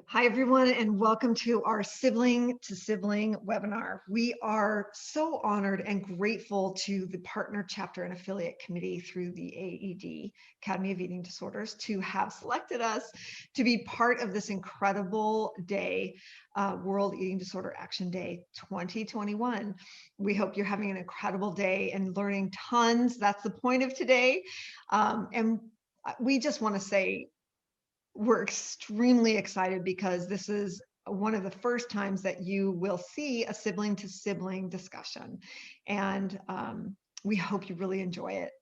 Hi, everyone, and welcome to our Sibling to Sibling webinar. We are so honored and grateful to the partner chapter and affiliate committee through the AED, Academy of Eating Disorders, to have selected us to be part of this incredible day, World Eating Disorder Action Day 2021. We hope you're having an incredible day and learning tons. That's the point of today. And we just want to say, we're extremely excited because this is one of the first times that you will see a sibling to sibling discussion. And we hope you really enjoy it.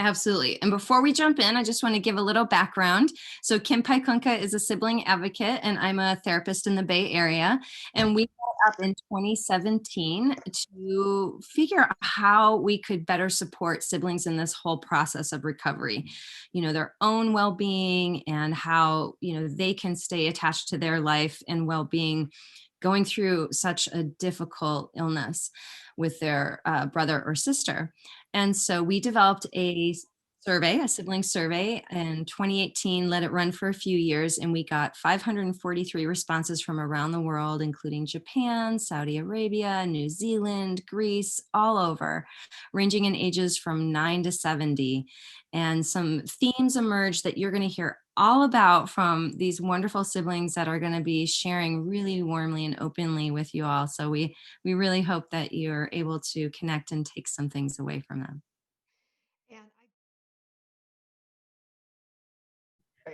Absolutely. And before we jump in, I just want to give a little background. So Kym Piekunka is a sibling advocate, and I'm a therapist in the Bay Area. And we met up in 2017 to figure out how we could better support siblings in this whole process of recovery, their own well-being and how, they can stay attached to their life and well-being going through such a difficult illness with their brother or sister. And so we developed a sibling survey in 2018, let it run for a few years, and we got 543 responses from around the world, including Japan, Saudi Arabia, New Zealand, Greece, all over, ranging in ages from 9 to 70. And some themes emerged that you're going to hear all about from these wonderful siblings that are going to be sharing really warmly and openly with you all. So we really hope that you're able to connect and take some things away from them.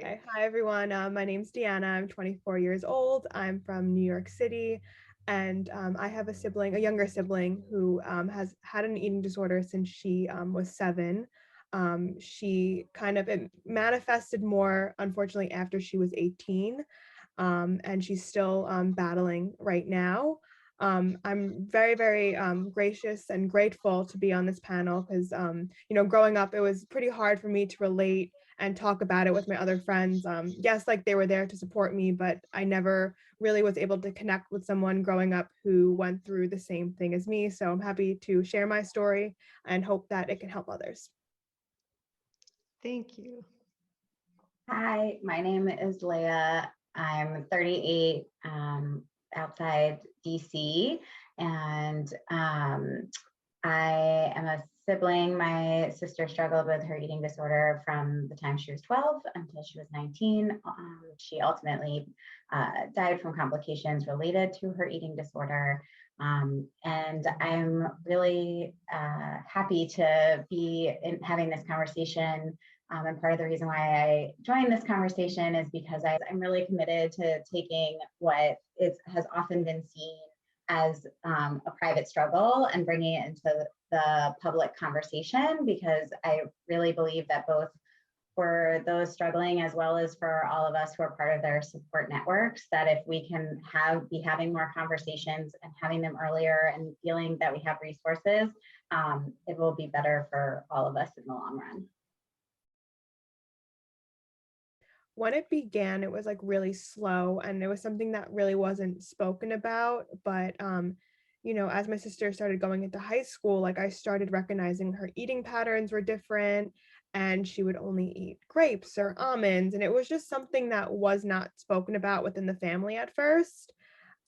Hi, everyone. My name's Deanna. I'm 24 years old. I'm from New York City, and I have a younger sibling who has had an eating disorder since she was 7. It manifested more, unfortunately, after she was 18, and she's still battling right now. I'm very, very gracious and grateful to be on this panel because, growing up, it was pretty hard for me to relate and talk about it with my other friends. Yes, like they were there to support me, but I never really was able to connect with someone growing up who went through the same thing as me. So I'm happy to share my story and hope that it can help others. Thank you. Hi, my name is Leah. I'm 38, outside DC, and I am a sibling. My sister struggled with her eating disorder from the time she was 12 until she was 19. She ultimately died from complications related to her eating disorder. And I'm really happy to be having this conversation. And part of the reason why I joined this conversation is because I'm really committed to taking what has often been seen as a private struggle and bringing it into the public conversation, because I really believe that both for those struggling as well as for all of us who are part of their support networks, that if we can be having more conversations and having them earlier and feeling that we have resources, it will be better for all of us in the long run. When it began, it was like really slow and it was something that really wasn't spoken about. But, as my sister started going into high school, like I started recognizing her eating patterns were different and she would only eat grapes or almonds. And it was just something that was not spoken about within the family at first.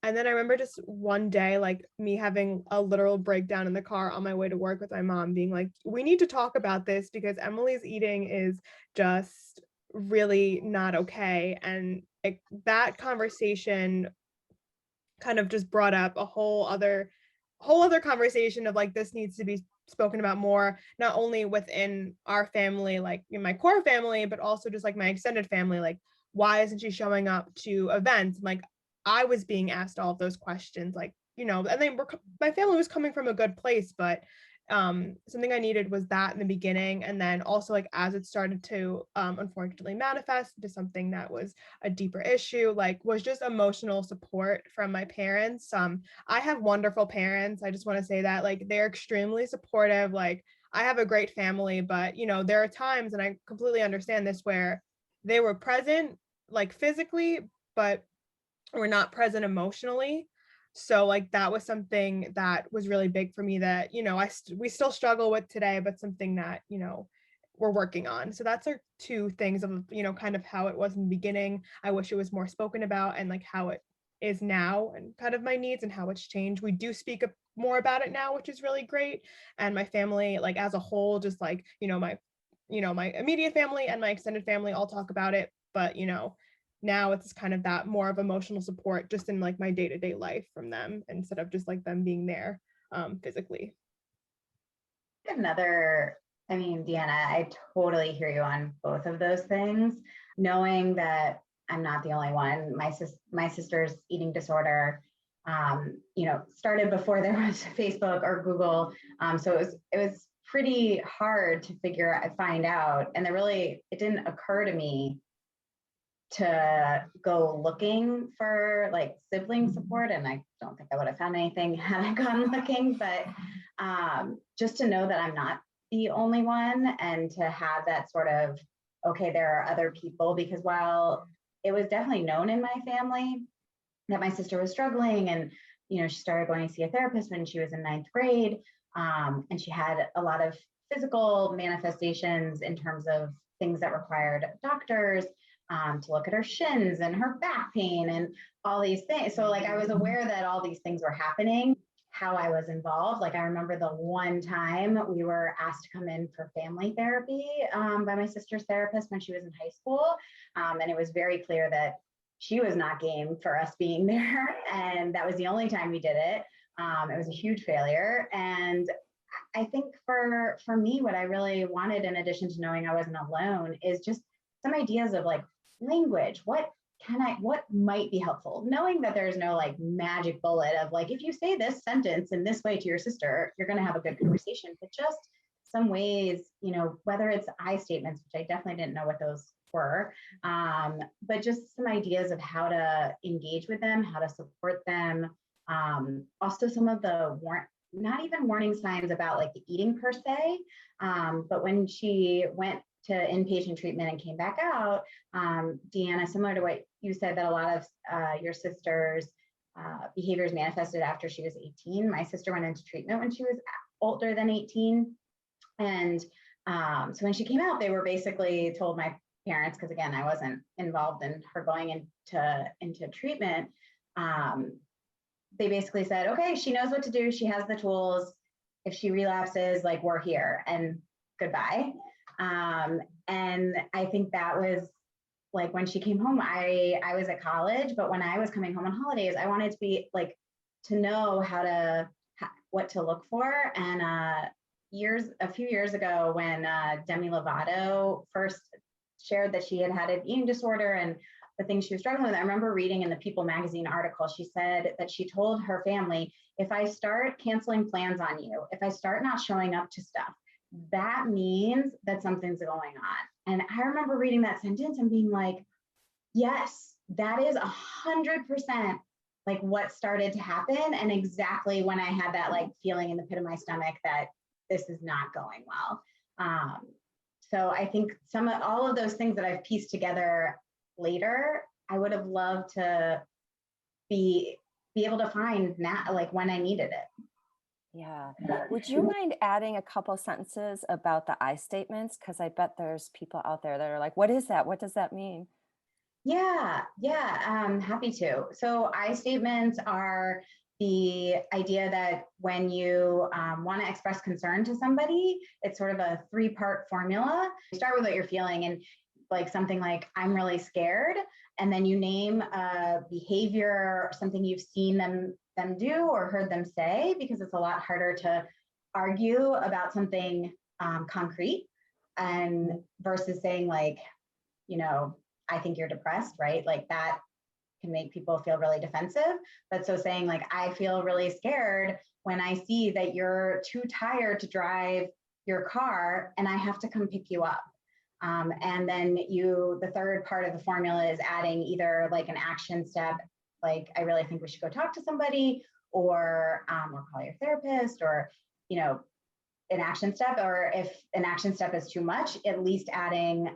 And then I remember just one day, like me having a literal breakdown in the car on my way to work with my mom being like, we need to talk about this because Emily's eating is just really not okay. And that conversation kind of just brought up a whole other conversation of like, this needs to be spoken about more, not only within our family, like in my core family, but also just like my extended family. Like, why isn't she showing up to events? Like, I was being asked all of those questions, like, and my family was coming from a good place, but something I needed was that in the beginning. And then also like as it started to unfortunately manifest into something that was a deeper issue, like was just emotional support from my parents. I have wonderful parents. I just want to say that like they're extremely supportive. Like I have a great family, but there are times, and I completely understand this, where they were present like physically, but were not present emotionally. So like that was something that was really big for me that we still struggle with today, but something that we're working on. So that's our two things of, you know, kind of how it was in the beginning. I wish it was more spoken about, and like how it is now, and kind of my needs and how it's changed. We do speak more about it now, which is really great. And my family, like as a whole, just like, you know, my immediate family and my extended family all talk about it. But, you know, now it's kind of that more of emotional support just in like my day-to-day life from them, instead of just like them being there physically. I mean, Deanna, I totally hear you on both of those things. Knowing that I'm not the only one. My sister's eating disorder, you know, started before there was Facebook or Google. So it was pretty hard to find out. And it didn't occur to me to go looking for like sibling support. And I don't think I would have found anything had I gone looking, but just to know that I'm not the only one, and to have that sort of, okay, there are other people, because while it was definitely known in my family that my sister was struggling, and, you know, she started going to see a therapist when she was in 9th grade, and she had a lot of physical manifestations in terms of things that required doctors to look at her shins and her back pain and all these things. So like I was aware that all these things were happening. How I was involved, like I remember the one time we were asked to come in for family therapy by my sister's therapist when she was in high school, and it was very clear that she was not game for us being there, and that was the only time we did it. It was a huge failure, and I think for me, what I really wanted, in addition to knowing I wasn't alone, is just some ideas of like language. What might be helpful, knowing that there's no like magic bullet of like, if you say this sentence in this way to your sister, you're going to have a good conversation, but just some ways, you know, whether it's I statements, which I definitely didn't know what those were, but just some ideas of how to engage with them, how to support them. Also some of the not even warning signs about like the eating per se, but when she went to inpatient treatment and came back out, Deanna, similar to what you said, that a lot of your sister's behaviors manifested after she was 18. My sister went into treatment when she was older than 18. And so when she came out, they were basically told, my parents, because again, I wasn't involved in her going into treatment, they basically said, okay, she knows what to do. She has the tools. If she relapses, like, we're here and goodbye. And I think that was like when she came home, I was at college, but when I was coming home on holidays, I wanted to be like, to know what to look for. And a few years ago, when Demi Lovato first shared that she had an eating disorder and the things she was struggling with, I remember reading in the People magazine article, she said that she told her family, if I start canceling plans on you, if I start not showing up to stuff, that means that something's going on. And I remember reading that sentence and being like, yes, that is 100% like what started to happen. And exactly when I had that like feeling in the pit of my stomach that this is not going well. So I think all of those things that I've pieced together later, I would have loved to be able to find now, like when I needed it. Yeah. Would you mind adding a couple sentences about the I statements? Because I bet there's people out there that are like, what is that? What does that mean? Yeah, happy to. So I statements are the idea that when you want to express concern to somebody, it's sort of a 3-part formula. You start with what you're feeling, and like something like, I'm really scared. And then you name a behavior or something you've seen them do or heard them say, because it's a lot harder to argue about something concrete, and versus saying like, you know, I think you're depressed, right? Like that can make people feel really defensive. But so saying like, I feel really scared when I see that you're too tired to drive your car and I have to come pick you up. And then the third part of the formula is adding either like an action step, like, I really think we should go talk to somebody, or call your therapist, or, you know, an action step, or if an action step is too much, at least adding,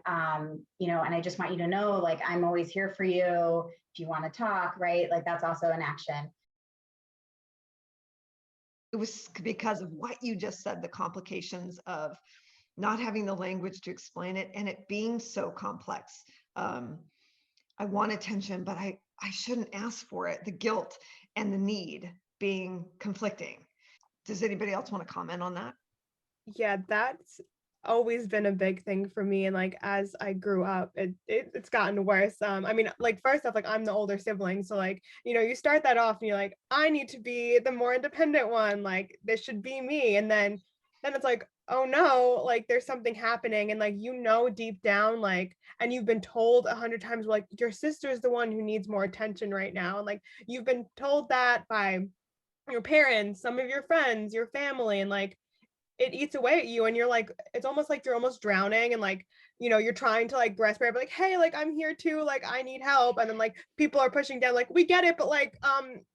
you know, and I just want you to know, like, I'm always here for you if you want to talk, right? Like that's also an action. It was because of what you just said, the complications of not having the language to explain it, and it being so complex. I want attention, but I shouldn't ask for it. The guilt and the need being conflicting. Does anybody else want to comment on that? Yeah, that's always been a big thing for me. And like as I grew up, it's gotten worse. I mean, like first off, like I'm the older sibling. So like, you know, you start that off and you're like, I need to be the more independent one. Like this should be me. And then it's like, oh no, like there's something happening. And like, you know, deep down, like, and you've been told 100 times, like your sister's the one who needs more attention right now. And like, you've been told that by your parents, some of your friends, your family, and like, it eats away at you, and you're like, it's almost like you're almost drowning, and like, you know, you're trying to like breastfeed, but like, hey, like I'm here too, like I need help, and then like people are pushing down, like we get it, but like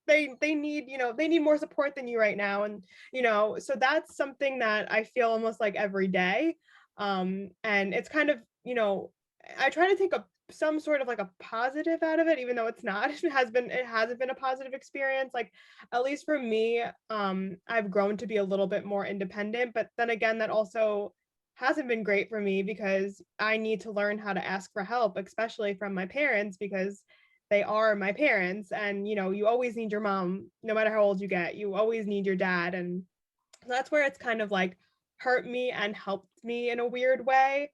they need, you know, they need more support than you right now, and you know, so that's something that I feel almost like every day, and it's kind of, you know, I try to take some sort of like a positive out of it, even though it's not. It hasn't been a positive experience. Like at least for me, I've grown to be a little bit more independent, but then again, that also hasn't been great for me because I need to learn how to ask for help, especially from my parents, because they are my parents. And, you know, you always need your mom, no matter how old you get, you always need your dad. And that's where it's kind of like hurt me and helped me in a weird way.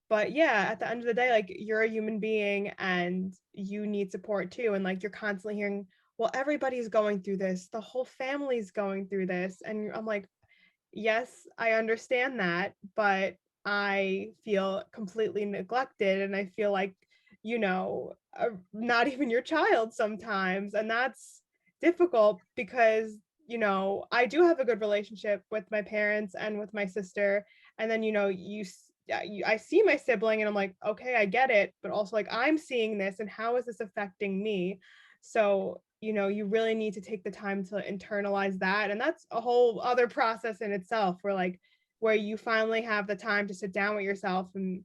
But yeah, at the end of the day, like you're a human being and you need support too. And like you're constantly hearing, well, everybody's going through this, the whole family's going through this. And I'm like, yes, I understand that, but I feel completely neglected. And I feel like, you know, not even your child sometimes. And that's difficult because, you know, I do have a good relationship with my parents and with my sister. And then, you know, I see my sibling and I'm like, okay, I get it. But also like, I'm seeing this and how is this affecting me? So, you know, you really need to take the time to internalize that. And that's a whole other process in itself where you finally have the time to sit down with yourself and,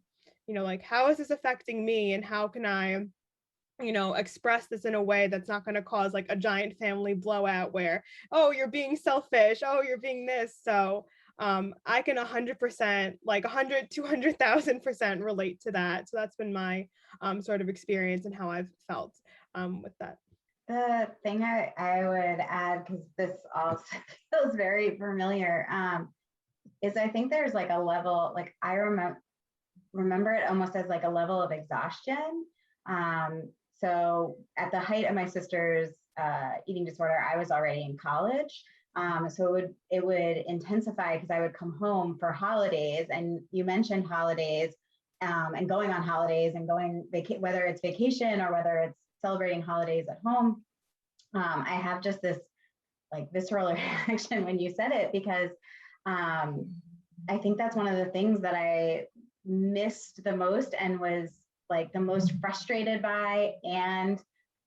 you know, like, how is this affecting me? And how can I, you know, express this in a way that's not going to cause like a giant family blowout where, oh, you're being selfish. Oh, you're being this. So I can 100%, like 100, 200,000% relate to that. So that's been my sort of experience and how I've felt with that. The thing I would add, because this also feels very familiar, is I think there's like a level, like I remember it almost as like a level of exhaustion. So at the height of my sister's eating disorder, I was already in college. So it would intensify because I would come home for holidays, and you mentioned holidays, and going on holidays and going whether it's vacation or whether it's celebrating holidays at home. I have just this like visceral reaction when you said it, because I think that's one of the things that I missed the most and was like the most frustrated by, and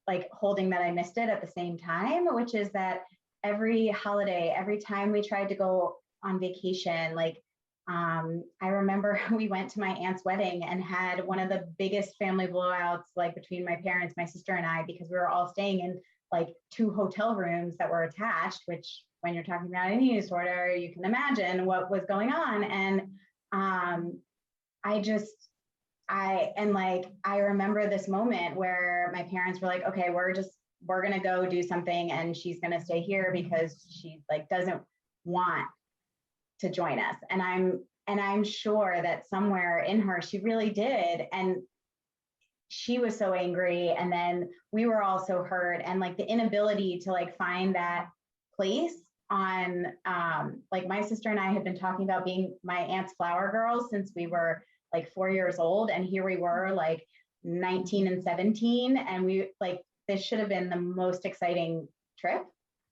like holding that I missed it at the same time, which is that every holiday, every time we tried to go on vacation, like I remember we went to my aunt's wedding and had one of the biggest family blowouts, like between my parents, my sister and I, because we were all staying in like 2 hotel rooms that were attached, which when you're talking about an eating disorder, you can imagine what was going on. And I remember this moment where my parents were like, okay, we're going to go do something and she's going to stay here because she like doesn't want to join us. And I'm sure that somewhere in her, she really did. And she was so angry. And then we were all so hurt, and like the inability to like find that place on, like my sister and I had been talking about being my aunt's flower girls since we were like 4 years old. And here we were like 19 and 17. And we like, this should have been the most exciting trip.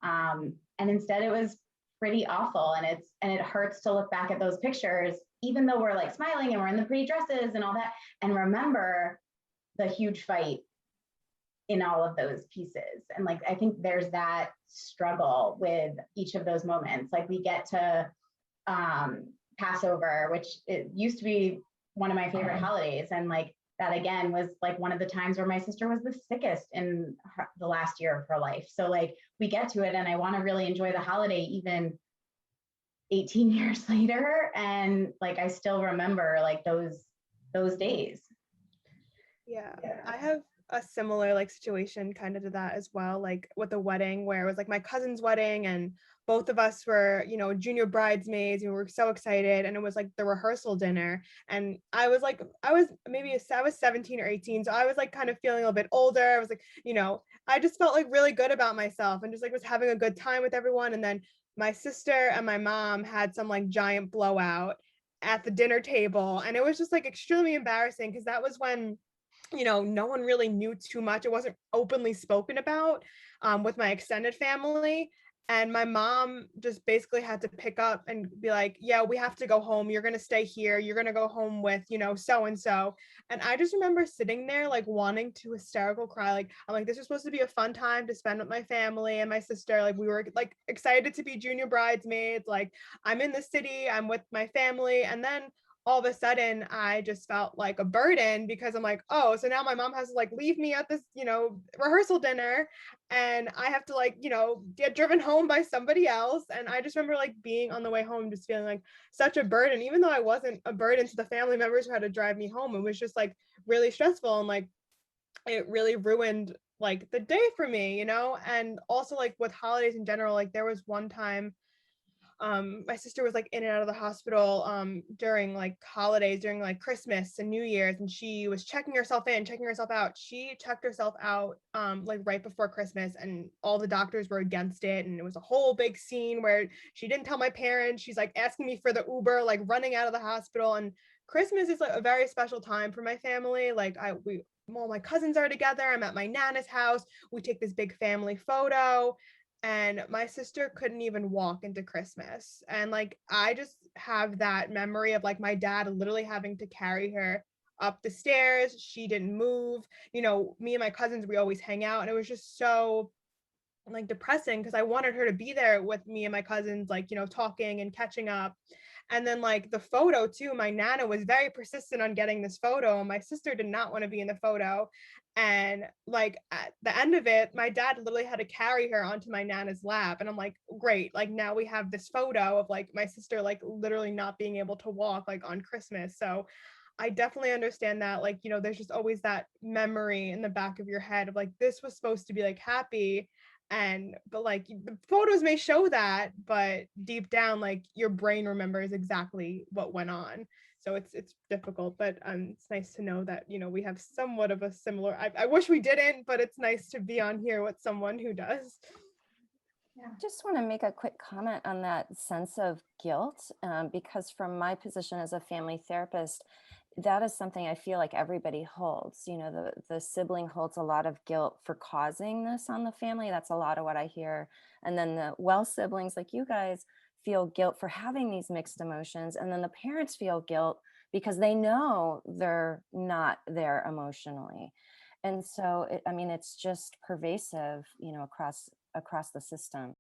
And instead it was pretty awful. And it hurts to look back at those pictures, even though we're like smiling and we're in the pretty dresses and all that, and remember the huge fight in all of those pieces. And like, I think there's that struggle with each of those moments. Like we get to Passover, which it used to be one of my favorite holidays. And like that again was like one of the times where my sister was the sickest in the last year of her life. So like we get to it and I want to really enjoy the holiday, even 18 years later. And like, I still remember like those days. Yeah, I have a similar like situation kind of to that as well, like with a wedding where it was like my cousin's wedding and both of us were, you know, junior bridesmaids and we were so excited, and it was like the rehearsal dinner, and I was 17 or 18, so I was like kind of feeling a little bit older. I was like, you know, I just felt like really good about myself and just like was having a good time with everyone. And then my sister and my mom had some like giant blowout at the dinner table, and it was just like extremely embarrassing because that was when, you know, no one really knew too much. It wasn't openly spoken about with my extended family. And my mom just basically had to pick up and be like, yeah, we have to go home. You're going to stay here. You're going to go home with, you know, so and so. And I just remember sitting there like wanting to hysterical cry. Like, I'm like, this was supposed to be a fun time to spend with my family and my sister. Like, we were like excited to be junior bridesmaids. Like, I'm in the city, I'm with my family. And then all of a sudden I just felt like a burden because I'm like, oh, so now my mom has to like leave me at this, you know, rehearsal dinner, and I have to like, you know, get driven home by somebody else. And I just remember like being on the way home just feeling like such a burden, even though I wasn't a burden to the family members who had to drive me home. It was just like really stressful, and like it really ruined like the day for me, you know. And also like with holidays in general, like there was one time my sister was like in and out of the hospital during like holidays, during like Christmas and New Year's, and she was checking herself in, checking herself out. She checked herself out like right before Christmas, and all the doctors were against it, and it was a whole big scene where she didn't tell my parents. She's like asking me for the Uber, like running out of the hospital. And Christmas is like a very special time for my family. Like all my cousins are together. I'm at my Nana's house. We take this big family photo, and my sister couldn't even walk into Christmas. And like I just have that memory of like my dad literally having to carry her up the stairs. She didn't move. You know, me and my cousins, we always hang out, and it was just so like depressing because I wanted her to be there with me and my cousins, like, you know, talking and catching up. And then like the photo too, my Nana was very persistent on getting this photo, and my sister did not want to be in the photo. And like at the end of it, my dad literally had to carry her onto my Nana's lap. And I'm like, great, like now we have this photo of like my sister like literally not being able to walk like on Christmas. So I definitely understand that, like, you know, there's just always that memory in the back of your head of like this was supposed to be like happy, and but like the photos may show that, but deep down like your brain remembers exactly what went on. So it's difficult, but it's nice to know that, you know, we have somewhat of a similar, I wish we didn't, but it's nice to be on here with someone who does. Just want to make a quick comment on that sense of guilt, because from my position as a family therapist, that is something I feel like everybody holds. You know, the sibling holds a lot of guilt for causing this on the family. That's a lot of what I hear. And then the well siblings like you guys feel guilt for having these mixed emotions. And then the parents feel guilt because they know they're not there emotionally. And so, I mean, it's just pervasive, you know, across the system.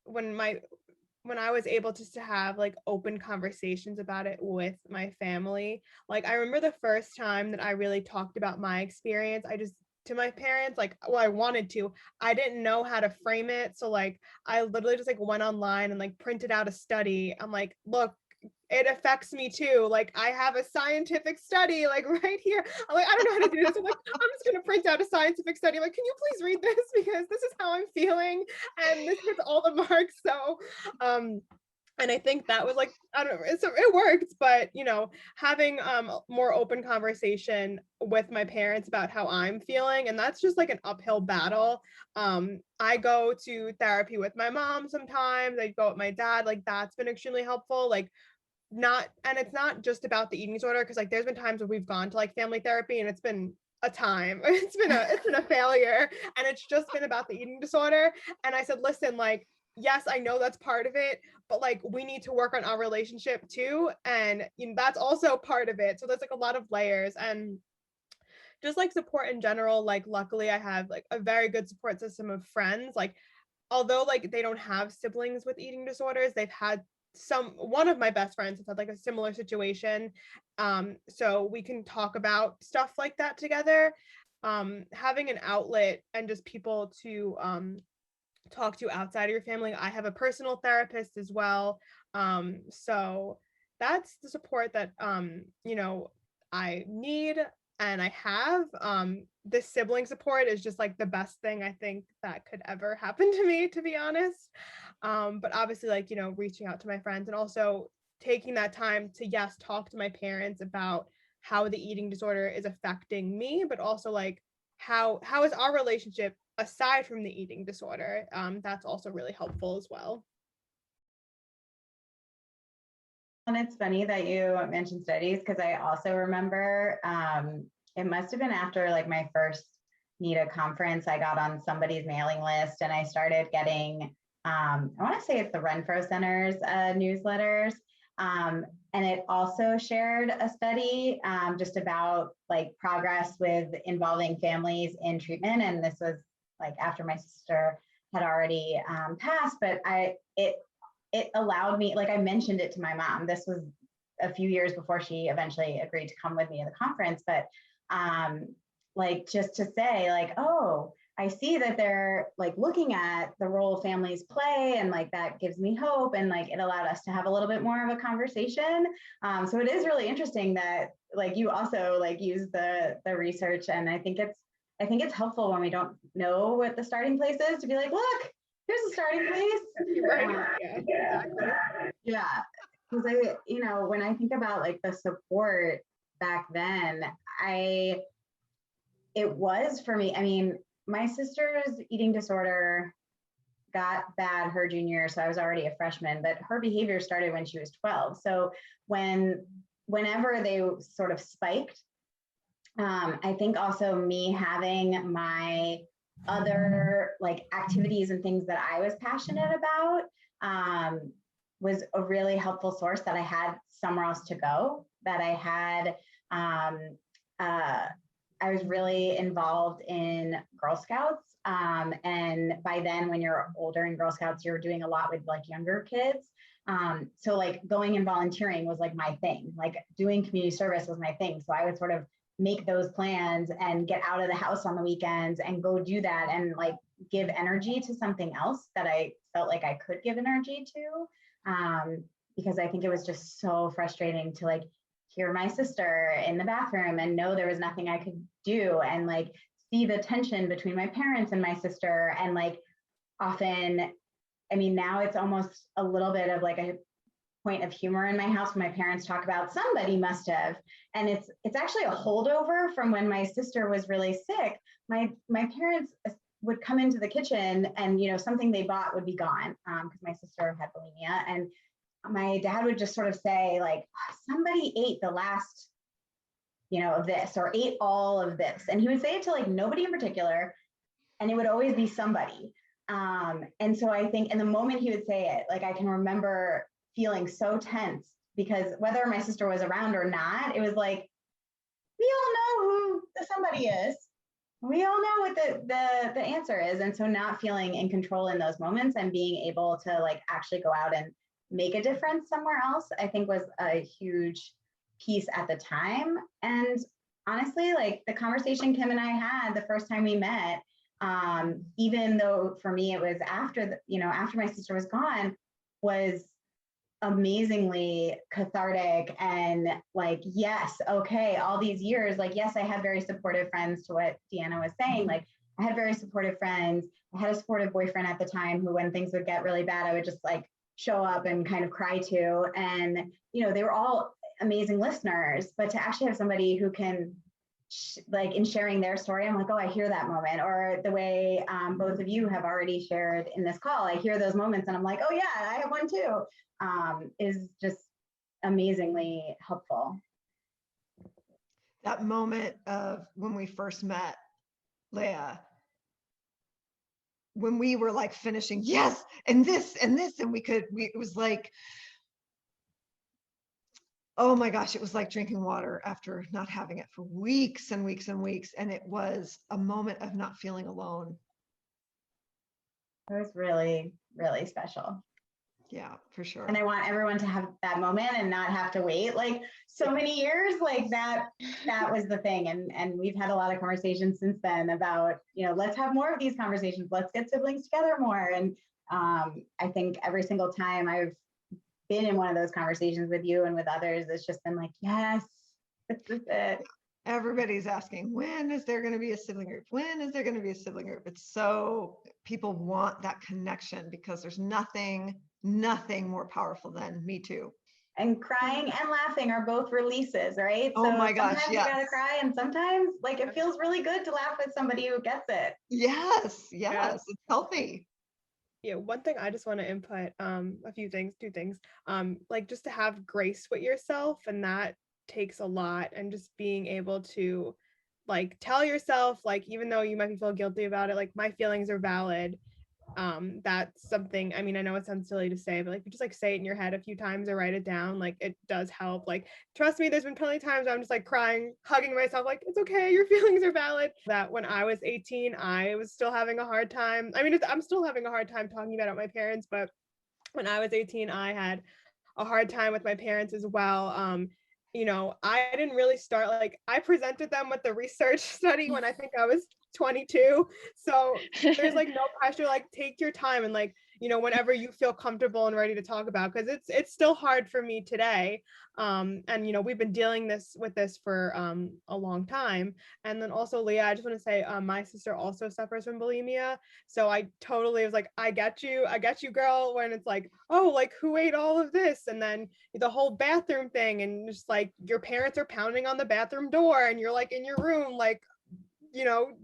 When I was able to have like open conversations about it with my family, like I remember the first time that I really talked about my experience, I just to my parents, like, well, I wanted to, I didn't know how to frame it. So like I literally just like went online and like printed out a study. I'm like, look, it affects me too. Like I have a scientific study like right here. I'm like, I don't know how to do this. I'm like, I'm just gonna print out a scientific study. I'm like, can you please read this, because this is how I'm feeling and this hits all the marks. So and I think that was like, I don't know, it worked, but you know, having more open conversation with my parents about how I'm feeling, and that's just like an uphill battle. I go to therapy with my mom sometimes, I go with my dad, like that's been extremely helpful. Like and it's not just about the eating disorder, because like there's been times where we've gone to like family therapy and it's been a time, it's been a failure, and it's just been about the eating disorder. And I said, listen, like, yes, I know that's part of it, but like we need to work on our relationship too, and you know, that's also part of it. So there's like a lot of layers. And just like support in general, like luckily I have like a very good support system of friends. Like although like they don't have siblings with eating disorders, they've had one of my best friends has had like a similar situation. So we can talk about stuff like that together. Having an outlet and just people to talk to outside of your family. I have a personal therapist as well. So that's the support that, I need and I have. This sibling support is just like the best thing I think that could ever happen to me, to be honest. But obviously, like, reaching out to my friends and also taking that time to, yes, talk to my parents about how the eating disorder is affecting me, but also like how is our relationship aside from the eating disorder. That's also really helpful as well. And it's funny that you mentioned studies, because I also remember it must have been after like my first NEDA conference, I got on somebody's mailing list and I started getting, I want to say it's the Renfro Center's newsletters. And it also shared a study just about like progress with involving families in treatment. And this was like after my sister had already passed, but it allowed me, like I mentioned it to my mom. This was a few years before she eventually agreed to come with me to the conference, but like just to say like, oh, I see that they're like looking at the role families play, and like that gives me hope, and like it allowed us to have a little bit more of a conversation. So it is really interesting that like you also like use the research, and I think it's helpful when we don't know what the starting place is to be like, look, here's the starting place. Right. Yeah, exactly. Yeah, because when I think about like the support back then, it was for me. I mean, my sister's eating disorder got bad her junior year, so I was already a freshman, but her behavior started when she was 12. So whenever they sort of spiked, I think also me having my other like activities and things that I was passionate about was a really helpful source, that I had somewhere else to go, that I had, I was really involved in Girl Scouts. And by then, when you're older in Girl Scouts, you're doing a lot with like younger kids. So like going and volunteering was like my thing, like doing community service was my thing. So I would sort of make those plans and get out of the house on the weekends and go do that and like give energy to something else that I felt like I could give energy to. Because I think it was just so frustrating to like hear my sister in the bathroom and know there was nothing I could do, and like see the tension between my parents and my sister. And like often, I mean, now it's almost a little bit of like a point of humor in my house when my parents talk about somebody must have, and it's actually a holdover from when my sister was really sick. My parents would come into the kitchen and something they bought would be gone because my sister had bulimia, and my dad would just sort of say like, somebody ate the last of this, or ate all of this, and he would say it to like nobody in particular, and it would always be somebody. And so I think in the moment he would say it, like I can remember feeling so tense, because whether my sister was around or not, it was like, we all know who the somebody is. We all know what the answer is. And so not feeling in control in those moments and being able to like actually go out and make a difference somewhere else, I think was a huge piece at the time. And honestly, like the conversation Kym and I had the first time we met, even though for me it was after after my sister was gone, was amazingly cathartic. And like, yes, okay, all these years, like, yes, I had very supportive friends, to what Deanna was saying. Like I had very supportive friends. I had a supportive boyfriend at the time who, when things would get really bad, I would just like show up and kind of cry to. And, they were all amazing listeners, but to actually have somebody who can like in sharing their story, I'm like, oh, I hear that moment. Or the way both of you have already shared in this call, I hear those moments and I'm like, oh yeah, I have one too, is just amazingly helpful. That moment of when we first met, Leah, when we were like finishing, yes, and this, and this, and it was like, oh my gosh, it was like drinking water after not having it for weeks and weeks and weeks. And it was a moment of not feeling alone. It was really, really special. Yeah, for sure. And I want everyone to have that moment and not have to wait like so many years. Like that was the thing. And we've had a lot of conversations since then about, let's have more of these conversations. Let's get siblings together more. And I think every single time I've been in one of those conversations with you and with others, it's just been like, yes, this is it. Everybody's asking, when is there going to be a sibling group? When is there going to be a sibling group? It's so people want that connection because there's nothing more powerful than me too. And crying and laughing are both releases, right? Oh my gosh, sometimes yes. You gotta cry, and sometimes like it feels really good to laugh with somebody who gets it. Yes, it's healthy. Yeah, one thing I just want to input, two things. Like just to have grace with yourself, and that takes a lot, and just being able to like tell yourself, like, even though you might feel guilty about it, like my feelings are valid. That's something, I mean, I know it sounds silly to say, but like you just like say it in your head a few times or write it down, like it does help. Like trust me, there's been plenty of times I'm just like crying, hugging myself, like it's okay, your feelings are valid. That when I was 18, I was still having a hard time. I mean, I'm still having a hard time talking about it with my parents, but when I was 18, I had a hard time with my parents as well. I didn't really start, like I presented them with the research study when I think I was 22. So there's like no pressure, like take your time and like, whenever you feel comfortable and ready to talk about, because it's still hard for me today. And we've been dealing with this for a long time. And then also, Leah, I just want to say my sister also suffers from bulimia. So I totally was like, I get you, girl, when it's like, oh, like who ate all of this? And then the whole bathroom thing, and just like your parents are pounding on the bathroom door and you're like in your room, like,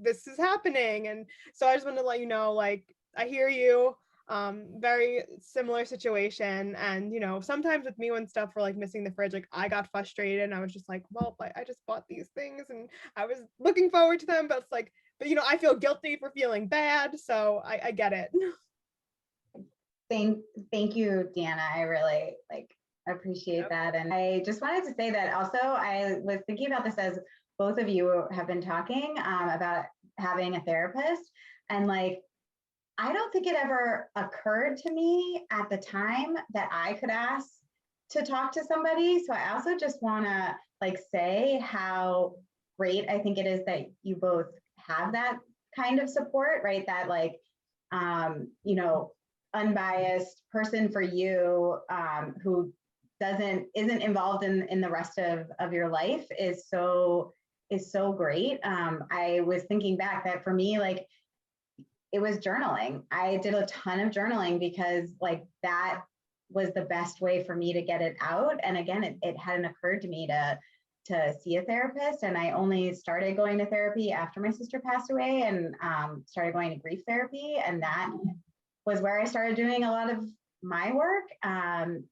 this is happening. And so I just want to let you know, like, I hear you. Very similar situation. And sometimes with me, when stuff were like missing the fridge, like I got frustrated and I was just like, well, I just bought these things and I was looking forward to them, but it's like, but I feel guilty for feeling bad, so I get it. Thank you, Deanna. I really appreciate that. And I just wanted to say that also I was thinking about this as both of you have been talking about having a therapist, and like I don't think it ever occurred to me at the time that I could ask to talk to somebody. So I also just want to say how great I think it is that you both have that kind of support, right? That unbiased person for you who isn't involved in the rest of your life is so great. I was thinking back that for me, it was journaling. I did a ton of journaling because that was the best way for me to get it out. And again, it hadn't occurred to me to see a therapist. And I only started going to therapy after my sister passed away, and started going to grief therapy. And that was where I started doing a lot of my work. And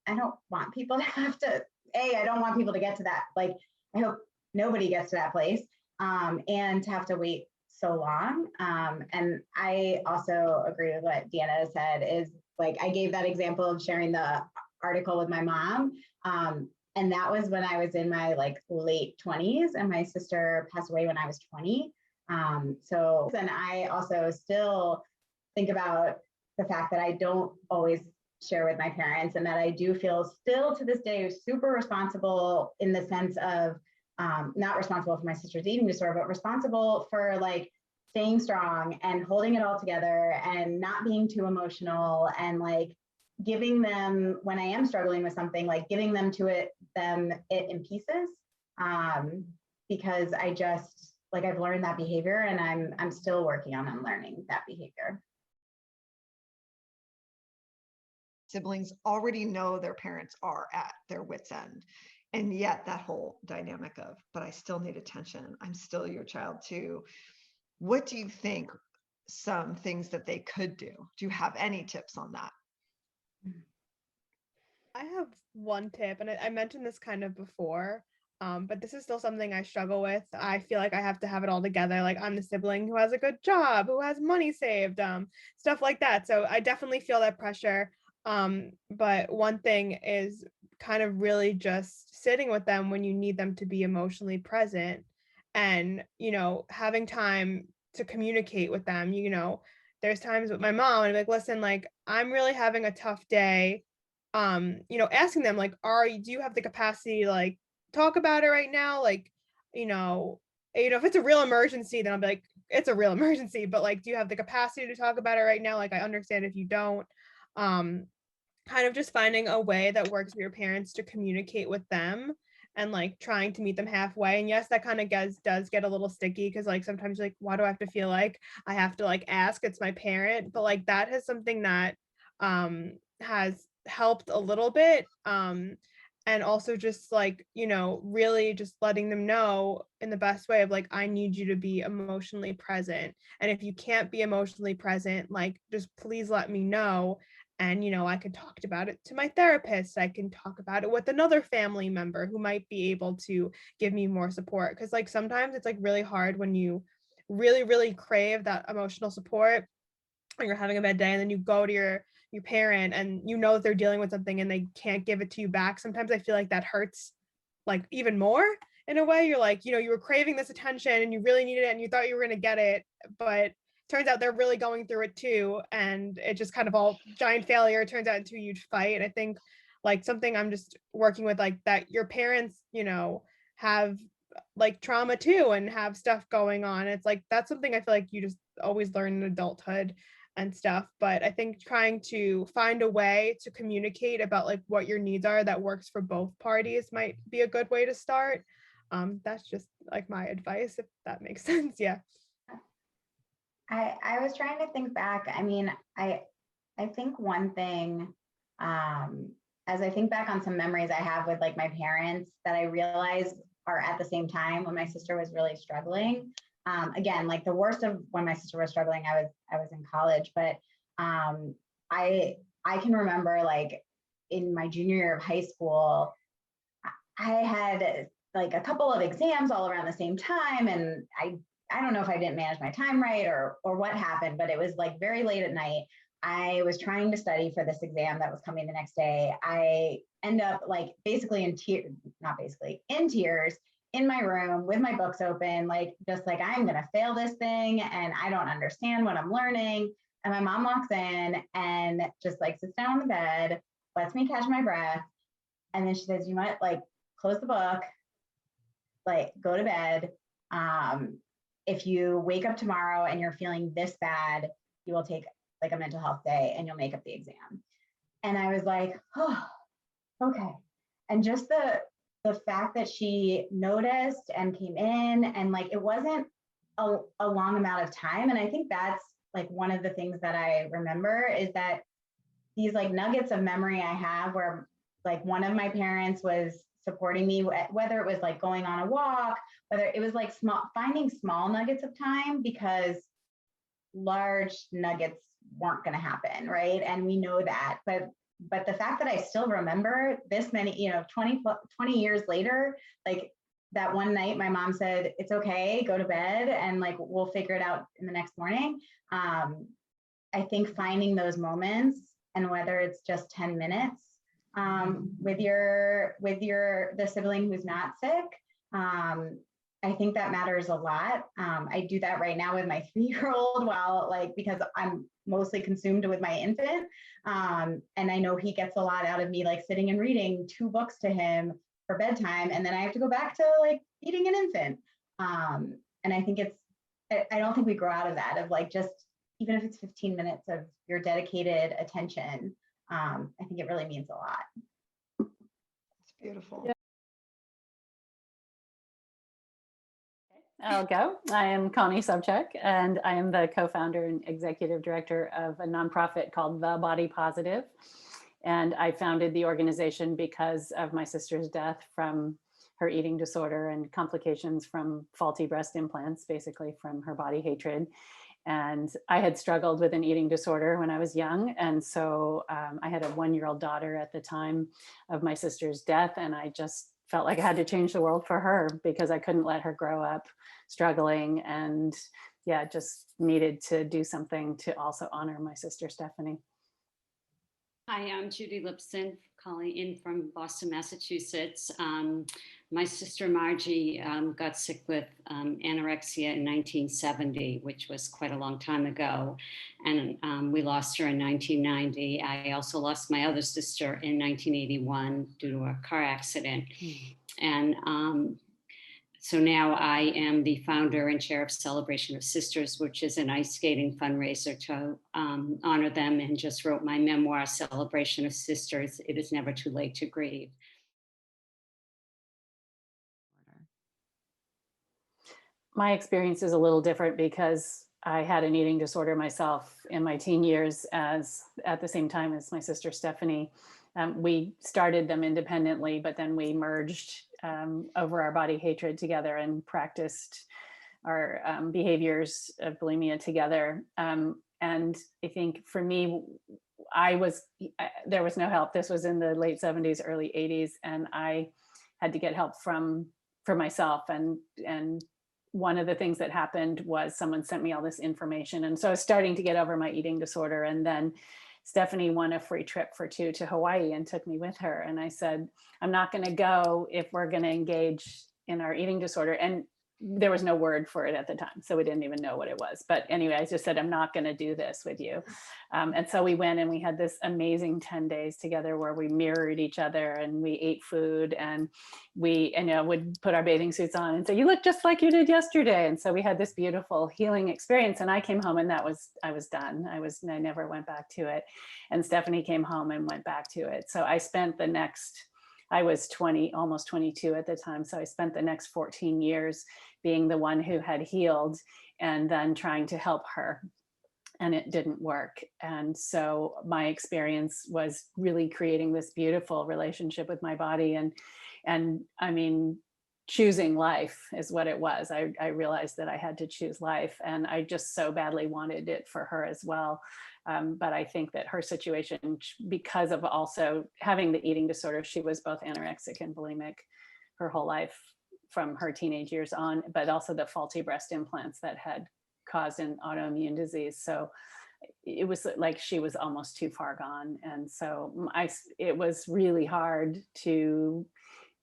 I don't want people to have to, I don't want people to get to that. I hope nobody gets to that place and to have to wait so long. And I also agree with what Deanna said, is I gave that example of sharing the article with my mom. And that was when I was in my late 20s, and my sister passed away when I was 20. So then I also still think about the fact that I don't always share with my parents, and that I do feel still to this day super responsible, in the sense of not responsible for my sister's eating disorder, but responsible for staying strong and holding it all together and not being too emotional, and giving them, when I am struggling with something, giving them it in pieces, because I just I've learned that behavior, and I'm still working on unlearning that behavior. Siblings already know their parents are at their wits' end. And yet that whole dynamic of, but I still need attention, I'm still your child too. What do you think some things that they could do? Do you have any tips on that? I have one tip, and I mentioned this kind of before, but this is still something I struggle with. I feel like I have to have it all together. Like I'm the sibling who has a good job, who has money saved, stuff like that. So I definitely feel that pressure. But one thing is kind of really just sitting with them when you need them to be emotionally present, and having time to communicate with them. there's times with my mom and I'm like, listen, like, I'm really having a tough day. You know, asking them like, do you have the capacity to like talk about it right now? Like, you know, if it's a real emergency, then I'll be like, it's a real emergency, but like, do you have the capacity to talk about it right now? Like, I understand if you don't. Kind of just finding a way that works for your parents to communicate with them and like trying to meet them halfway. And yes, that kind of does get a little sticky because like sometimes like, why do I have to feel like I have to like ask? It's my parent. But like that is something that has helped a little bit. And also just like, you know, really just letting them know in the best way of like, I need you to be emotionally present. And if you can't be emotionally present, like just please let me know. And, you know, I could talk about it to my therapist. I can talk about it with another family member who might be able to give me more support. Cause like sometimes it's like really hard when you really, really crave that emotional support or you're having a bad day and then you go to your parent and you know that they're dealing with something and they can't give it to you back. Sometimes I feel like that hurts like even more in a way. You're like, you know, you were craving this attention and you really needed it and you thought you were going to get it, but turns out they're really going through it too. And it just kind of all giant failure turns out into a huge fight. And I think like something I'm just working with like that your parents, you know, have like trauma too and have stuff going on. It's like, that's something I feel like you just always learn in adulthood and stuff. But I think trying to find a way to communicate about like what your needs are that works for both parties might be a good way to start. That's just like my advice, if that makes sense. Yeah. I was trying to think back. I mean, I think one thing, as I think back on some memories I have with like my parents that I realized are at the same time when my sister was really struggling. Again, like the worst of when my sister was struggling, I was in college, but I can remember like in my junior year of high school, I had like a couple of exams all around the same time, and I don't know if I didn't manage my time right or what happened, but it was like very late at night. I was trying to study for this exam that was coming the next day. I end up like basically in tears, not basically, in tears in my room with my books open, like just like I'm gonna fail this thing and I don't understand what I'm learning. And my mom walks in and just like sits down on the bed, lets me catch my breath. And then she says, you might like close the book, like go to bed. If you wake up tomorrow and you're feeling this bad, you will take like a mental health day and you'll make up the exam. And I was like, oh, okay. And just the fact that she noticed and came in and like, it wasn't a long amount of time. And I think that's like one of the things that I remember is that these like nuggets of memory I have where like one of my parents was supporting me, whether it was like going on a walk, whether it was like finding small nuggets of time because large nuggets weren't going to happen, right? And we know that, but the fact that I still remember this many, you know, 20 years later, like that one night my mom said, it's okay, go to bed and like, we'll figure it out in the next morning. I think finding those moments and whether it's just 10 minutes with the sibling who's not sick, I think that matters a lot. I do that right now with my 3-year-old while like, because I'm mostly consumed with my infant. And I know he gets a lot out of me, like sitting and reading 2 books to him for bedtime. And then I have to go back to like feeding an infant. And I think I don't think we grow out of that of like, just even if it's 15 minutes of your dedicated attention, I think it really means a lot. It's beautiful. Yeah. I'll go. I am Connie Sobchak, and I am the co-founder and executive director of a nonprofit called The Body Positive. And I founded the organization because of my sister's death from her eating disorder and complications from faulty breast implants, basically from her body hatred. And I had struggled with an eating disorder when I was young. And so I had a 1-year-old daughter at the time of my sister's death. And I just felt like I had to change the world for her because I couldn't let her grow up struggling. And yeah, just needed to do something to also honor my sister, Stephanie. Hi, I'm Judy Lipson, calling in from Boston, Massachusetts. My sister Margie got sick with anorexia in 1970, which was quite a long time ago. And we lost her in 1990. I also lost my other sister in 1981 due to a car accident. And so now I am the founder and chair of Celebration of Sisters, which is an ice skating fundraiser to honor them, and just wrote my memoir, Celebration of Sisters, It Is Never Too Late to Grieve. My experience is a little different because I had an eating disorder myself in my teen years at the same time as my sister Stephanie. We started them independently, but then we merged over our body hatred together and practiced our behaviors of bulimia together. And I think for me, there was no help. This was in the late 70s, early 80s, and I had to get help for myself. And one of the things that happened was someone sent me all this information. And so I was starting to get over my eating disorder. And then Stephanie won a free trip for 2 to Hawaii and took me with her. And I said, I'm not going to go if we're going to engage in our eating disorder. And there was no word for it at the time, so we didn't even know what it was. But anyway, I just said, I'm not going to do this with you. And so we went and we had this amazing 10 days together where we mirrored each other and we ate food, and we would put our bathing suits on and say, you look just like you did yesterday. And so we had this beautiful healing experience. And I came home and I was done. I never went back to it. And Stephanie came home and went back to it. So I was 20, almost 22 at the time. So I spent the next 14 years being the one who had healed and then trying to help her. And it didn't work. And so my experience was really creating this beautiful relationship with my body. And I mean, choosing life is what it was. I realized that I had to choose life, and I just so badly wanted it for her as well. But I think that her situation, because of also having the eating disorder, she was both anorexic and bulimic her whole life from her teenage years on, but also the faulty breast implants that had caused an autoimmune disease. So it was like she was almost too far gone. And so it was really hard to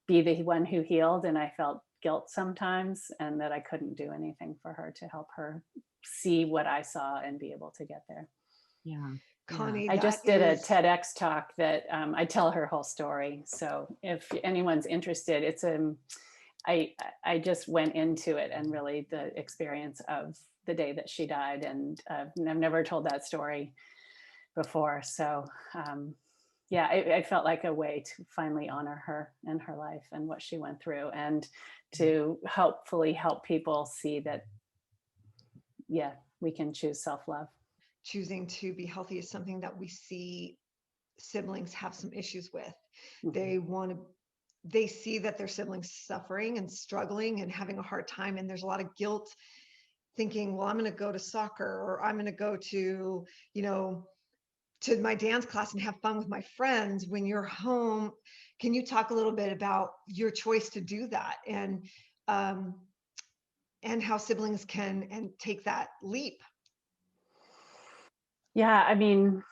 be the one who healed, and I felt guilt sometimes, and that I couldn't do anything for her to help her see what I saw and be able to get there. Yeah. Connie, I just did a TEDx talk that I tell her whole story. So if anyone's interested, it's I just went into it, and really the experience of the day that she died, and I've never told that story before. So yeah, I felt like a way to finally honor her and her life and what she went through, and to hopefully help people see that, yeah, we can choose self-love. Choosing to be healthy is something that we see siblings have some issues with. Mm-hmm. They see that their siblings suffering and struggling and having a hard time, and there's a lot of guilt, thinking, well, I'm going to go to soccer, or I'm going to go to, to my dance class and have fun with my friends when you're home. Can you talk a little bit about your choice to do that, and how siblings can take that leap? Yeah, I mean,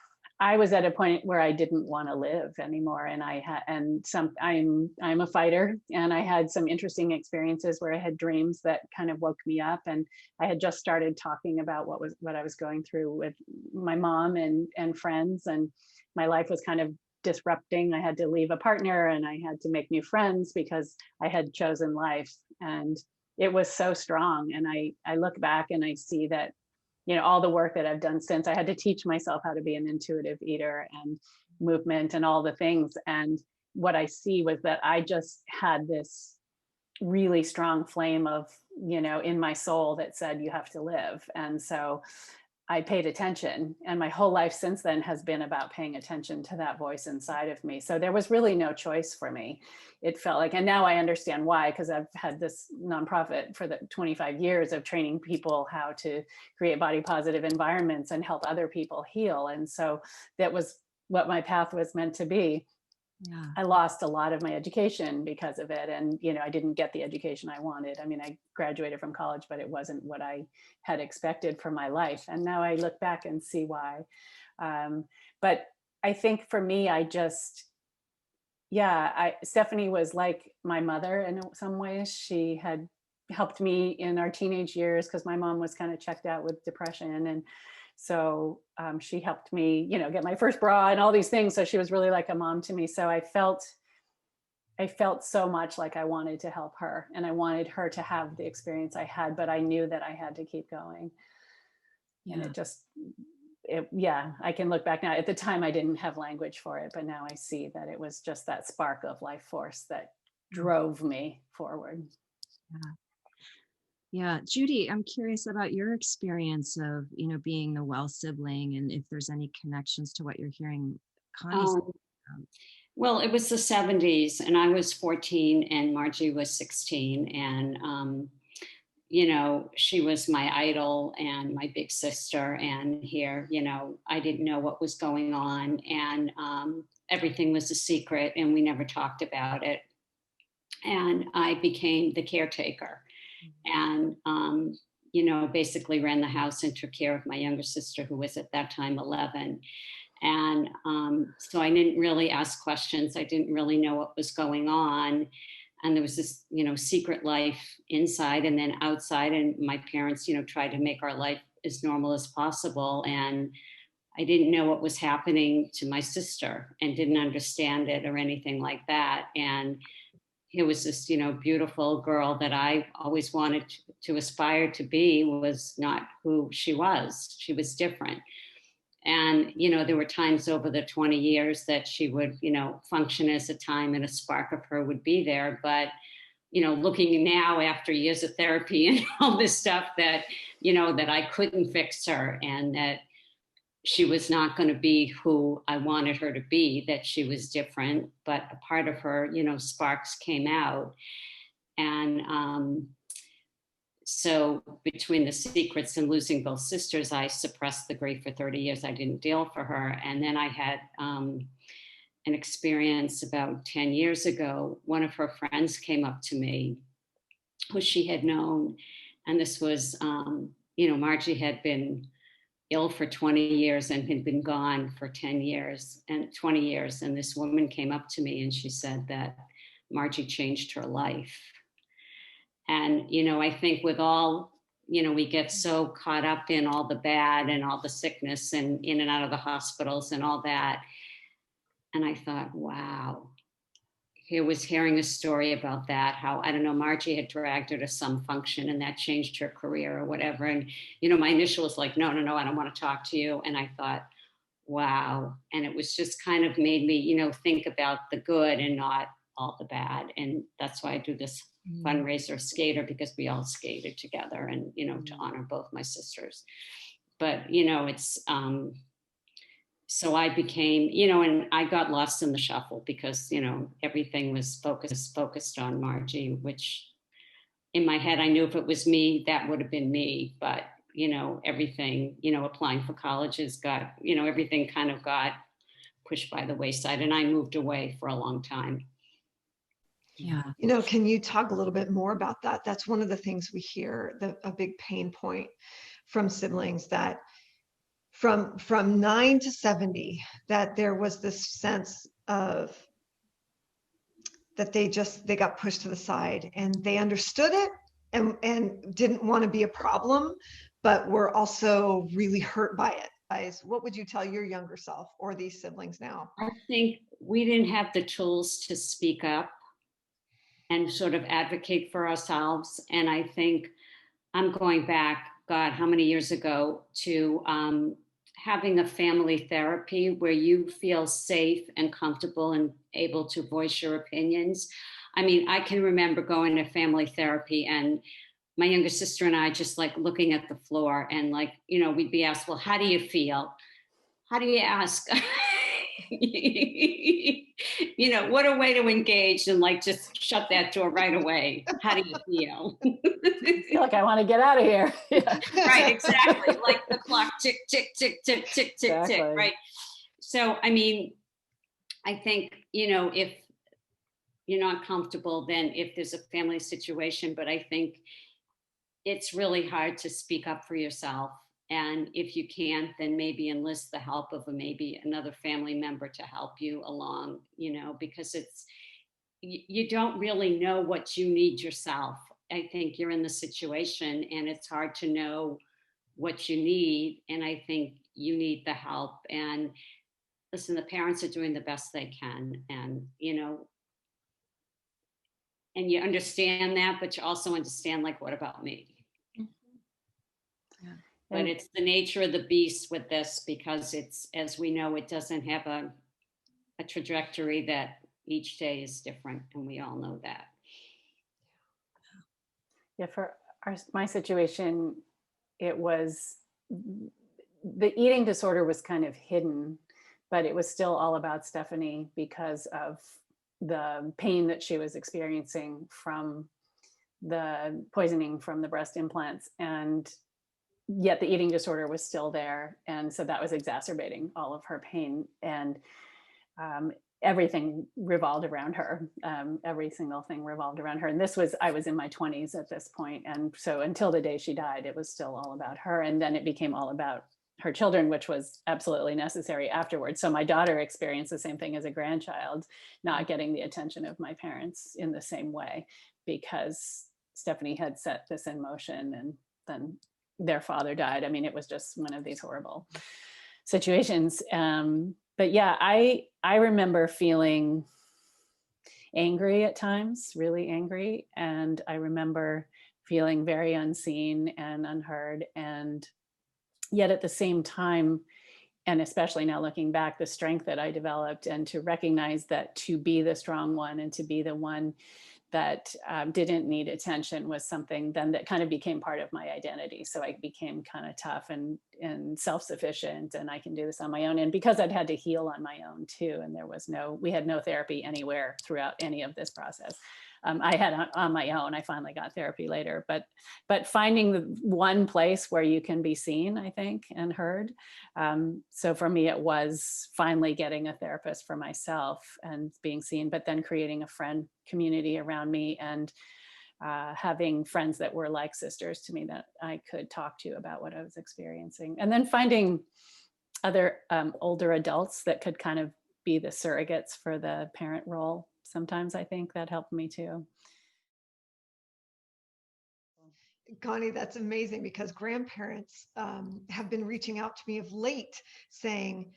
I was at a point where I didn't want to live anymore, and I'm a fighter, and I had some interesting experiences where I had dreams that kind of woke me up, and I had just started talking about what I was going through with my mom and friends, and my life was kind of disrupting. I had to leave a partner, and I had to make new friends because I had chosen life, and it was so strong. And I look back and I see that, all the work that I've done since, I had to teach myself how to be an intuitive eater and movement and all the things. And what I see was that I just had this really strong flame of, in my soul that said, you have to live. And so I paid attention, and my whole life since then has been about paying attention to that voice inside of me. So there was really no choice for me. It felt like, and now I understand why, because I've had this nonprofit for the 25 years of training people how to create body positive environments and help other people heal. And so that was what my path was meant to be. Yeah. I lost a lot of my education because of it. And, I didn't get the education I wanted. I mean, I graduated from college, but it wasn't what I had expected for my life. And now I look back and see why. But I think for me, I just Stephanie was like my mother in some ways. She had helped me in our teenage years because my mom was kind of checked out with depression. And so she helped me, get my first bra and all these things. So she was really like a mom to me. So I felt so much like I wanted to help her, and I wanted her to have the experience I had, but I knew that I had to keep going. And I can look back now. At the time, I didn't have language for it, but now I see that it was just that spark of life force that drove me forward. Yeah, Judy, I'm curious about your experience of, being the well sibling, and if there's any connections to what you're hearing Connie say. Well, it was the 70s, and I was 14 and Margie was 16. And, she was my idol and my big sister. And here, I didn't know what was going on. And everything was a secret, and we never talked about it. And I became the caretaker and, basically ran the house and took care of my younger sister, who was at that time 11. And so I didn't really ask questions. I didn't really know what was going on. And there was this, secret life inside and then outside. And my parents, tried to make our life as normal as possible. And I didn't know what was happening to my sister and didn't understand it or anything like that. And here was this, beautiful girl that I always wanted to aspire to be, was not who she was. She was different. And, there were times over the 20 years that she would, function as a time and a spark of her would be there. But, looking now after years of therapy and all this stuff that, that I couldn't fix her and that she was not going to be who I wanted her to be, that she was different, but a part of her, sparks came out. And, so between the secrets and losing both sisters, I suppressed the grief for 30 years. I didn't deal for her. And then I had an experience about 10 years ago. One of her friends came up to me, who she had known. And this was, Margie had been ill for 20 years and had been gone for 10 years and 20 years. And this woman came up to me and she said that Margie changed her life. And, I think with all, we get so caught up in all the bad and all the sickness and in and out of the hospitals and all that. And I thought, wow, here was hearing a story about that, how, I don't know, Margie had dragged her to some function and that changed her career or whatever. And, my initial was like, no, I don't want to talk to you. And I thought, wow. And it was just kind of made me, think about the good and not all the bad. And that's why I do this fundraiser Skater, because we all skated together and, to honor both my sisters. But, it's, so I became, and I got lost in the shuffle because, everything was focused on Margie, which in my head, I knew if it was me, that would have been me. But, everything, applying for colleges got, everything kind of got pushed by the wayside, and I moved away for a long time. Yeah. Can you talk a little bit more about that? That's one of the things we hear, a big pain point from siblings, that from 9 to 70, that there was this sense of that they got pushed to the side, and they understood it and didn't want to be a problem, but were also really hurt by it. Guys, what would you tell your younger self or these siblings now? I think we didn't have the tools to speak up and sort of advocate for ourselves. And I think I'm going back, God, how many years ago, to having a family therapy where you feel safe and comfortable and able to voice your opinions. I mean, I can remember going to family therapy and my younger sister and I just like looking at the floor and like, we'd be asked, well, how do you feel? How do you ask? What a way to engage and like just shut that door right away. How do you feel? I feel like I want to get out of here. Yeah. Right, exactly. Like the clock tick, tick, tick, tick, tick, tick, Exactly. tick, right? So, I mean, I think, if you're not comfortable, then if there's a family situation, but I think it's really hard to speak up for yourself And if you can't, then maybe enlist the help of maybe another family member to help you along, because you don't really know what you need yourself. I think you're in the situation and it's hard to know what you need. And I think you need the help. And listen, the parents are doing the best they can. And, and you understand that, but you also understand, like, what about me? Yeah. But it's the nature of the beast with this, because it's, as we know, it doesn't have a trajectory, that each day is different. And we all know that. Yeah, for my situation, it was, the eating disorder was kind of hidden, but it was still all about Stephanie because of the pain that she was experiencing from the poisoning from the breast implants. And yet the eating disorder was still there. And so that was exacerbating all of her pain. And everything revolved around her. Every single thing revolved around her. And I was in my 20s at this point. And so until the day she died, it was still all about her. And then it became all about her children, which was absolutely necessary afterwards. So my daughter experienced the same thing as a grandchild, not getting the attention of my parents in the same way, because Stephanie had set this in motion, and then their father died. I mean, it was just one of these horrible situations. But yeah, I remember feeling angry at times, really angry. And I remember feeling very unseen and unheard. And yet at the same time, and especially now looking back, the strength that I developed, and to recognize that to be the strong one and to be the one that didn't need attention was something then that kind of became part of my identity. So I became kind of tough and self-sufficient, and I can do this on my own. And because I'd had to heal on my own too, and we had no therapy anywhere throughout any of this process. I had on my own. I finally got therapy later, but finding the one place where you can be seen, I think, and heard. So for me, it was finally getting a therapist for myself and being seen, but then creating a friend community around me, and having friends that were like sisters to me that I could talk to about what I was experiencing. And then finding other older adults that could kind of be the surrogates for the parent role. Sometimes I think that helped me too. Connie, that's amazing, because grandparents have been reaching out to me of late saying,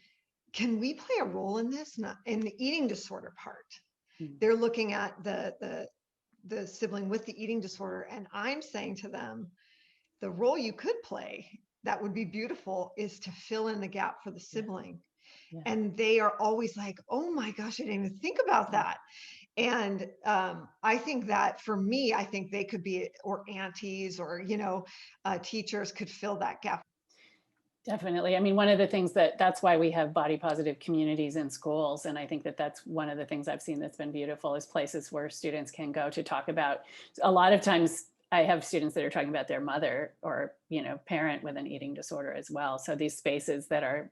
can we play a role in this? Not in the eating disorder part. Mm-hmm. They're looking at the sibling with the eating disorder. And I'm saying to them, the role you could play that would be beautiful is to fill in the gap for the sibling. Yeah. And they are always like, oh my gosh, I didn't even think about that. And I think that for me, I think they could be, or aunties, or, teachers could fill that gap. Definitely. I mean, one of the things that's why we have body positive communities in schools. And I think that's one of the things I've seen that's been beautiful, is places where students can go to talk about. A lot of times I have students that are talking about their mother or, parent with an eating disorder as well. So these spaces that are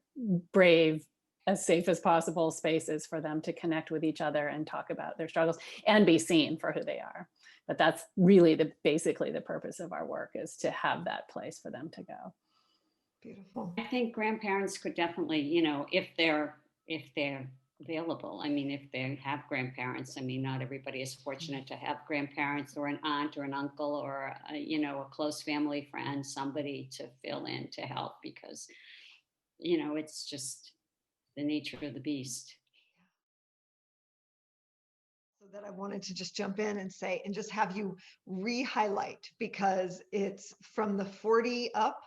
brave, as safe as possible spaces for them to connect with each other and talk about their struggles and be seen for who they are. But that's really basically the purpose of our work, is to have that place for them to go. Beautiful. I think grandparents could definitely, if they're available. I mean, if they have grandparents. I mean, not everybody is fortunate to have grandparents, or an aunt or an uncle, or a close family friend, somebody to fill in, to help, because it's just the nature of the beast. So that I wanted to just jump in and say, and just have you re-highlight, because it's from the 40 up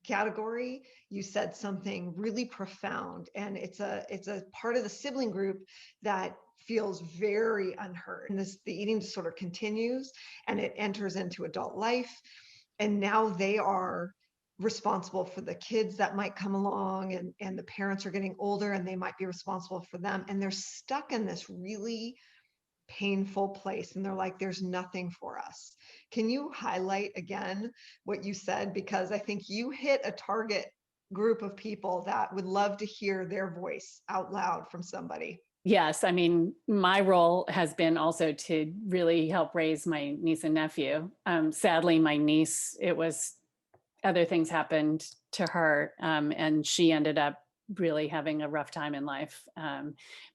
category. You said something really profound, and it's a part of the sibling group that feels very unheard. And the eating disorder continues, and it enters into adult life, and now they are responsible for the kids that might come along, and the parents are getting older, and they might be responsible for them, and they're stuck in this really painful place, and they're like, there's nothing for us. Can you highlight again what you said? Because I think you hit a target group of people that would love to hear their voice out loud from somebody. Yes, I mean, my role has been also to really help raise my niece and nephew. Sadly, my niece, it was other things happened to her, and she ended up really having a rough time in life.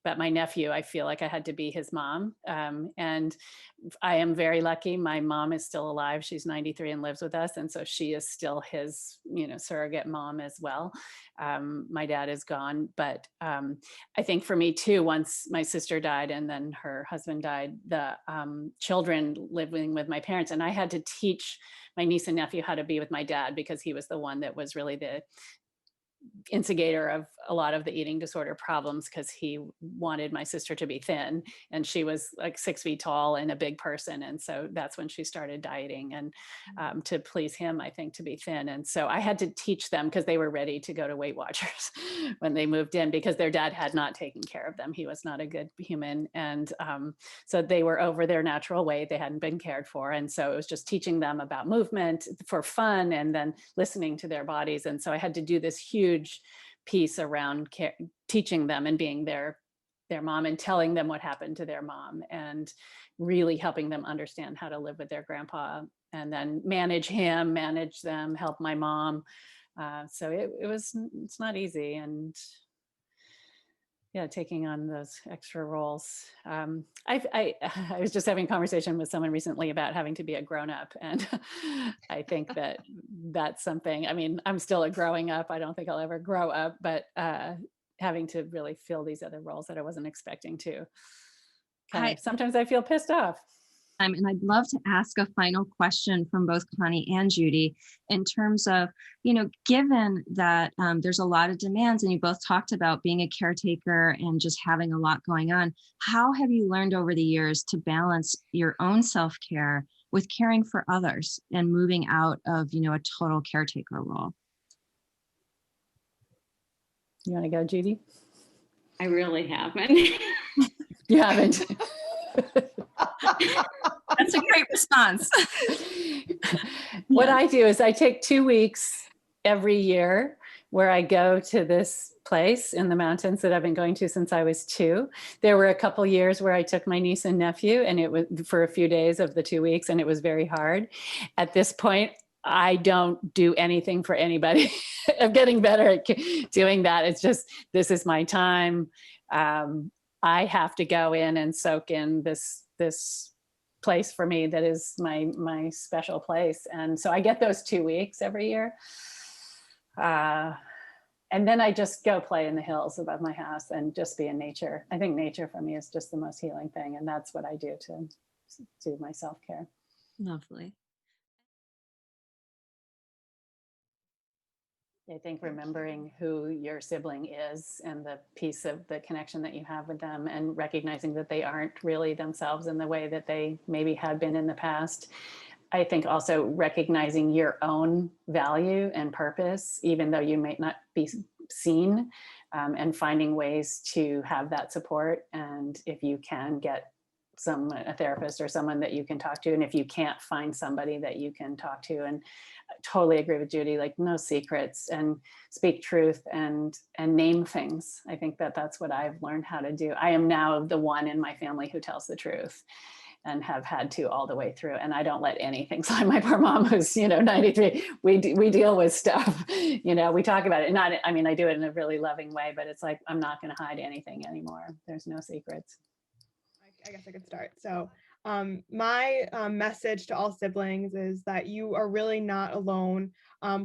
But my nephew, I feel like I had to be his mom. And I am very lucky. My mom is still alive. She's 93 and lives with us. And so she is still his, surrogate mom as well. My dad is gone. But I think for me too, once my sister died and then her husband died, the children living with my parents, and I had to teach my niece and nephew how to be with my dad, because he was the one that was really the instigator of a lot of the eating disorder problems, because he wanted my sister to be thin, and she was like 6 feet tall and a big person. And so that's when she started dieting, and to please him, I think, to be thin. And so I had to teach them, because they were ready to go to Weight Watchers when they moved in, because their dad had not taken care of them. He was not a good human. And so they were over their natural weight. They hadn't been cared for. And so it was just teaching them about movement for fun, and then listening to their bodies. And so I had to do this huge piece around teaching them and being their mom, and telling them what happened to their mom, and really helping them understand how to live with their grandpa, and then manage him, manage them, help my mom. So it's not easy. And yeah, taking on those extra roles. I was just having a conversation with someone recently about having to be a grown-up, and I think that's something. I mean, I'm still a growing up. I don't think I'll ever grow up, but having to really fill these other roles that I wasn't expecting to. Sometimes I feel pissed off. And I'd love to ask a final question from both Connie and Judy in terms of, given that there's a lot of demands, and you both talked about being a caretaker and just having a lot going on, how have you learned over the years to balance your own self-care with caring for others and moving out of, a total caretaker role? You want to go, Judy? I really haven't. You haven't? That's a great response. What I do is I take 2 weeks every year where I go to this place in the mountains that I've been going to since I was 2. There were a couple years where I took my niece and nephew, and it was for a few days of the 2 weeks, and it was very hard. At this point, I don't do anything for anybody. I'm getting better at doing that. It's just, this is my time. I have to go in and soak in this place for me that is my special place. And so I get those 2 weeks every year. And then I just go play in the hills above my house and just be in nature. I think nature for me is just the most healing thing. And that's what I do to do my self-care. Lovely. I think remembering who your sibling is and the piece of the connection that you have with them, and recognizing that they aren't really themselves in the way that they maybe had been in the past. I think also recognizing your own value and purpose, even though you may not be seen, and finding ways to have that support. And if you can get a therapist or someone that you can talk to, and if you can't, find somebody that you can talk to. And I totally agree with Judy, like no secrets, and speak truth and name things. I think that's what I've learned how to do. I am now the one in my family who tells the truth, and have had to all the way through. And I don't let anything slide. My poor mom who's, 93, we deal with stuff, we talk about it. And I do it in a really loving way, but it's like, I'm not going to hide anything anymore. There's no secrets. I guess I could start. So my message to all siblings is that you are really not alone.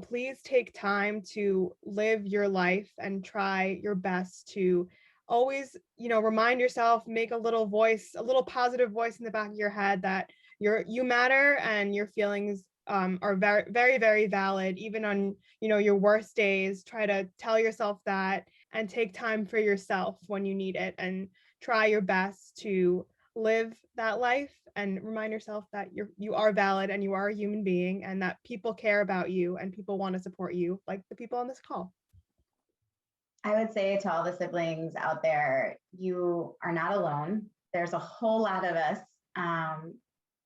Please take time to live your life and try your best to always, remind yourself, make a little positive voice in the back of your head that you matter, and your feelings are very, very, very valid. Even on, your worst days, try to tell yourself that, and take time for yourself when you need it, and try your best to live that life, and remind yourself that you are valid, and you are a human being, and that people care about you, and people want to support you, like the people on this call. I would say to all the siblings out there, you are not alone. There's a whole lot of us.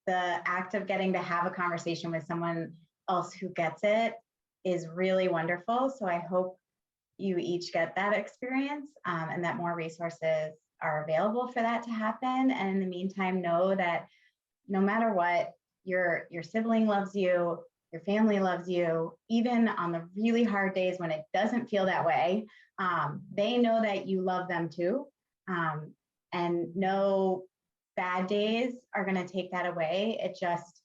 The act of getting to have a conversation with someone else who gets it is really wonderful. So I hope you each get that experience, and that more resources are available for that to happen. And in the meantime, know that no matter what, your sibling loves you, Your family loves you, even on the really hard days when it doesn't feel that way. They know that you love them too. And no bad days are going to take that away. It just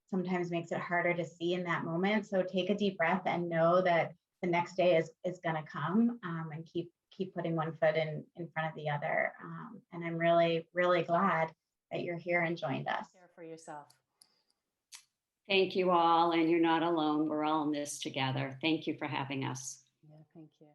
sometimes makes it harder to see in that moment. So take a deep breath and know that the next day is going to come, and keep putting one foot in front of the other. And I'm really, really glad that you're here and joined us. Care for yourself. Thank you all, and you're not alone. We're all in this together. Thank you for having us. Yeah, thank you.